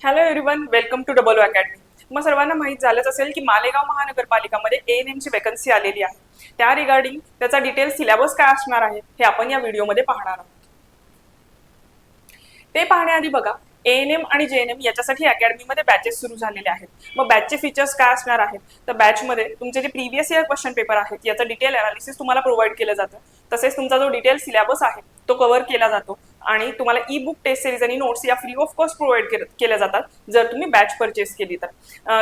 Hello everyone, welcome to Double Academy. मग सर्वांना माहीत झालंच असेल की मालेगाव महानगरपालिकामध्ये एएनएमची वॅकन्सी आलेली आहे. त्या रिगार्डिंग त्याचा डिटेल सिलेबस काय असणार आहे हे आपण या व्हिडिओमध्ये पाहणार आहोत. ते पाहण्याआधी बघा, एएनएम आणि जेएनएम याच्यासाठी अकॅडमीमध्ये बॅचेस सुरू झालेले आहेत. मग बॅचचे फीचर्स काय असणार आहेत, तर बॅचमध्ये तुमचे जे प्रिव्हियस इयर क्वेश्चन पेपर आहेत याचं डिटेल अनालिसिस तुम्हाला प्रोव्हाइड केलं जातं. तसेच तुमचा जो डिटेल सिलेबस आहे तो कव्हर केला जातो आणि तुम्हाला ई बुक, टेस्ट सिरीज आणि नोट्स या फ्री ऑफ कॉस्ट प्रोव्हाइड केल्या जातात जर तुम्ही बॅच परचेस केली तर.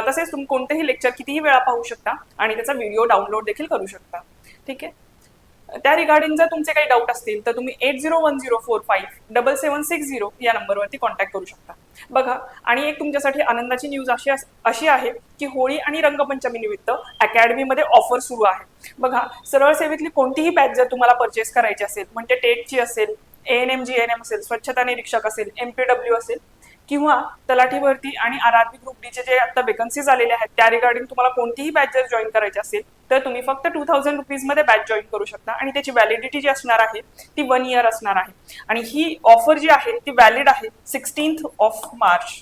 तसेच तुम्ही कोणतेही लेक्चर कितीही वेळा पाहू शकता आणि त्याचा व्हिडिओ डाउनलोड देखील करू शकता. ठीक आहे. त्या रिगार्डिंग जर तुमचे काही डाऊट असतील तर तुम्ही 8010457760 या नंबरवरती कॉन्टॅक्ट करू शकता. बघा, आणि एक तुमच्यासाठी आनंदाची न्यूज अशी आहे की होळी आणि रंगपंचमी निमित्त अकॅडमीमध्ये ऑफर सुरू आहे. बघा, सरळ सेवेतली कोणतीही बॅच जर तुम्हाला परचेस करायची असेल, म्हणजे टेटची असेल, एएनएम जीएनएम असेल, स्वच्छता निरीक्षक असेल, एमपीडब्ल्यू असेल किंवा तलाठी भरती आणि आरआरबी ग्रुप डीचे जे आता वेकन्सीज आलेले आहेत त्या रिगार्डिंग तुम्हाला कोणतीही बॅच जर जॉईन करायची असेल तर तुम्ही फक्त 2000 रुपीजमध्ये बॅच जॉईन करू शकता आणि त्याची व्हॅलिडिटी जी असणार आहे ती 1 इयर असणार आहे. आणि ही ऑफर जी आहे ती व्हॅलिड आहे 16 मार्च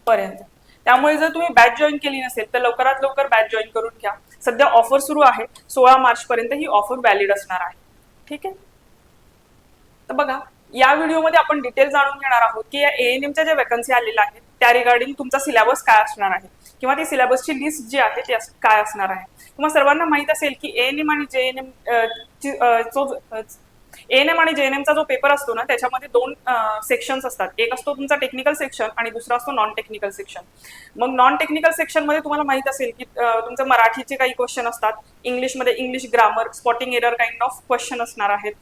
पर्यंत. त्यामुळे जर तुम्ही बॅच जॉईन केली नसेल तर लवकरात लवकर बॅच जॉईन करून घ्या. सध्या ऑफर सुरू आहे, 16 मार्च पर्यंत ही ऑफर व्हॅलिड असणार आहे. ठीक आहे. तर बघा, या व्हिडिओमध्ये आपण डिटेल जाणून घेणार आहोत की या एएनएमच्या ज्या वॅकन्सी आलेल्या आहेत त्या रिगार्डिंग तुमचा सिलेबस काय असणार आहे किंवा ती सिलेबसची लिस्ट जी आहे ती काय असणार आहे. तुम्हाला सर्वांना माहित असेल की एएनएम आणि जेएनएम एएनएम आणि जेएनएमचा जो पेपर असतो ना त्याच्यामध्ये 2 सेक्शन्स असतात. एक असतो तुमचा टेक्निकल सेक्शन आणि दुसरा असतो नॉन टेक्निकल सेक्शन. मग नॉन टेक्निकल सेक्शन मध्ये तुम्हाला माहित असेल की तुमचं मराठीचे काही क्वेश्चन असतात, इंग्लिशमध्ये English grammar, spotting error kind of question असणार आहेत.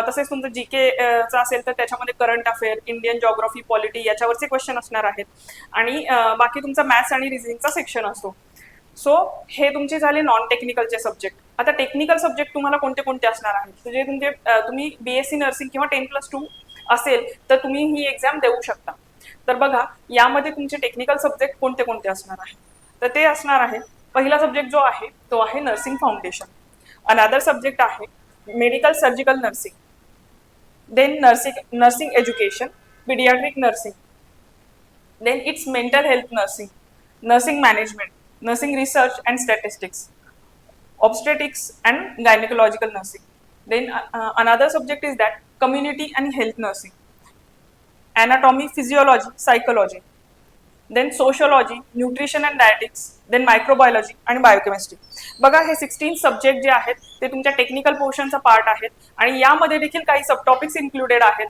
तसेच तुमचं जीके चा असेल तर त्याच्यामध्ये current affair, Indian geography, polity याच्यावरचे क्वेश्चन असणार आहेत. आणि बाकी तुमचा मॅथ्स आणि रिझनिंगचा सेक्शन असतो. सो हे तुमचे झाले नॉन टेक्निकलचे सब्जेक्ट. आता टेक्निकल सब्जेक्ट तुम्हाला कोणते कोणते असणार आहेत, जे तुमचे तुम्ही बीएससी नर्सिंग किंवा 10+2 असेल तर तुम्ही ही एक्झाम देऊ शकता. तर बघा, यामध्ये तुमचे टेक्निकल सब्जेक्ट कोणते कोणते असणार आहेत, तर ते असणार आहे. पहिला सब्जेक्ट जो आहे तो आहे नर्सिंग फाउंडेशन. अनदर सब्जेक्ट आहे medical surgical nursing, then nursing education, paediatric nursing, then it's mental health nursing, nursing management, nursing research and statistics, obstetrics and gynecological nursing. Then another subject is that community and health nursing, anatomy, physiology, psychology, then sociology, nutrition and dietetics, then microbiology आणि biochemistry. बघा, हे 16 subject जे आहेत ते तुमच्या technical पोर्शनचा part आहेत आणि यामध्ये देखील काही सब टॉपिक्स इन्क्लुडेड आहेत.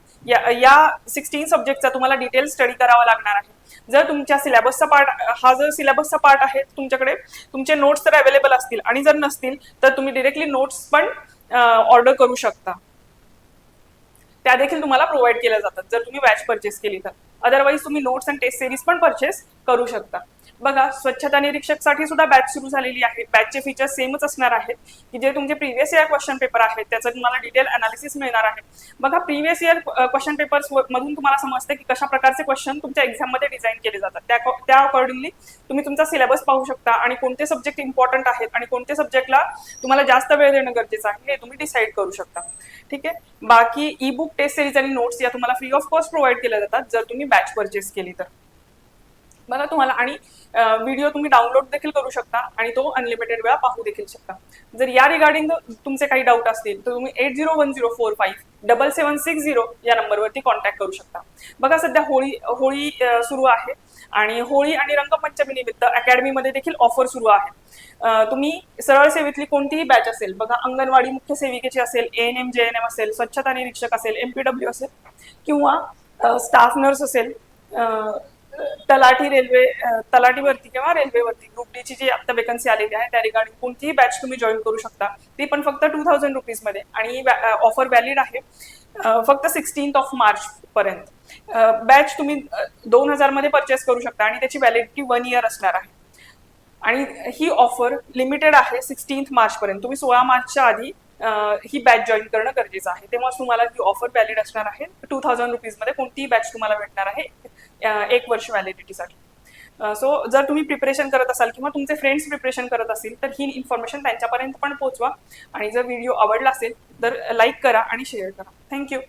या 16 सब्जेक्टचा तुम्हाला डिटेल स्टडी करावा लागणार आहे. जर तुमच्या सिलेबसचा पार्ट जर सिलेबसचा पार्ट आहे तुमच्याकडे तुमचे नोट्स तर अवेलेबल असतील आणि जर नसतील तर तुम्ही डिरेक्टली नोट्स पण ऑर्डर करू शकता. त्या देखील तुम्हाला प्रोव्हाइड केल्या जातात जर तुम्ही बॅच परचेस केली तर. अदरवाईज तुम्ही नोट्स आणि टेस्ट सिरीज पण परचेस करू शकता. बघा, स्वच्छता निरीक्षकसाठी सुद्धा बॅच सुरू झालेली आहे. बॅचचे फीचर्स सेमच असणार आहेत की जे तुमचे प्रिव्हियस इयर क्वेश्चन पेपर आहेत त्याचं तुम्हाला डिटेल अनालिसिस मिळणार आहे. बघा, प्रिव्हियस इयर क्वेश्चन पेपर्स मधून तुम्हाला समजते की कशा प्रकारचे क्वेश्चन तुमच्या एक्झाममध्ये डिझाईन केले जातात. त्या अकॉर्डिंगली तुम्ही तुमचा सिलेबस पाहू शकता आणि कोणते सब्जेक्ट इम्पॉर्टंट आहेत आणि कोणते सब्जेक्टला तुम्हाला जास्त वेळ देणं गरजेचं आहे हे तुम्ही डिसाईड करू शकता. ठीक आहे. बाकी ई बुक, टेस्ट सिरीज आणि नोट्स या तुम्हाला फ्री ऑफ कॉस्ट प्रोव्हाइड केल्या जातात जर तुम्ही बॅच परचेस केली तर. बघा, तुम्हाला आणि व्हिडिओ तुम्ही डाउनलोड देखील करू शकता आणि तो अनलिमिटेड वेळा पाहू देखील शकता. जर या रिगार्डिंग तुमचे काही डाऊट असतील तर तुम्ही 8010457760 या नंबरवरती कॉन्टॅक्ट करू शकता. बघा, सध्या होळी सुरू आहे आणि होळी आणि रंगपंचमी निमित्त अकॅडमीमध्ये देखील ऑफर सुरू आहे. तुम्ही सरळ सेवेतली कोणतीही बॅच असेल, बघा, अंगणवाडी मुख्य सेविकेची असेल, एएनएम जेएनएम असेल, स्वच्छता निरीक्षक असेल, एमपीडब्ल्यू असेल किंवा स्टाफ नर्स असेल, तलाठी भरती किंवा रेल्वे भरती ग्रुप डीची जी आता वेकन्सी आलेली आहे त्या रिगार्डिंग कोणतीही बॅच तुम्ही जॉईन करू शकता. ती पण फक्त 2000 रुपीजमध्ये आणि ऑफर व्हॅलिड आहे फक्त 16 मार्च पर्यंत. बॅच तुम्ही 2000 मध्ये परचेस करू शकता आणि त्याची व्हॅलिडिटी 1 इयर असणार आहे. आणि ही ऑफर लिमिटेड आहे 16 मार्च पर्यंत. तुम्ही 16 मार्चच्या आधी ही बॅच जॉईन करणं गरजेचं आहे, तेव्हा तुम्हाला ही ऑफर व्हॅलिड असणार आहे. 2000 रुपीजमध्ये कोणतीही बॅच तुम्हाला भेटणार आहे 1 वर्ष व्हॅलिडिटीसाठी. सो जर तुम्ही प्रिपरेशन करत असाल किंवा तुमचे फ्रेंड्स प्रिपरेशन करत असतील तर ही इन्फॉर्मेशन त्यांच्यापर्यंत पण पोहोचवा आणि जर व्हिडिओ आवडला असेल तर लाईक करा आणि शेअर करा. थँक्यू.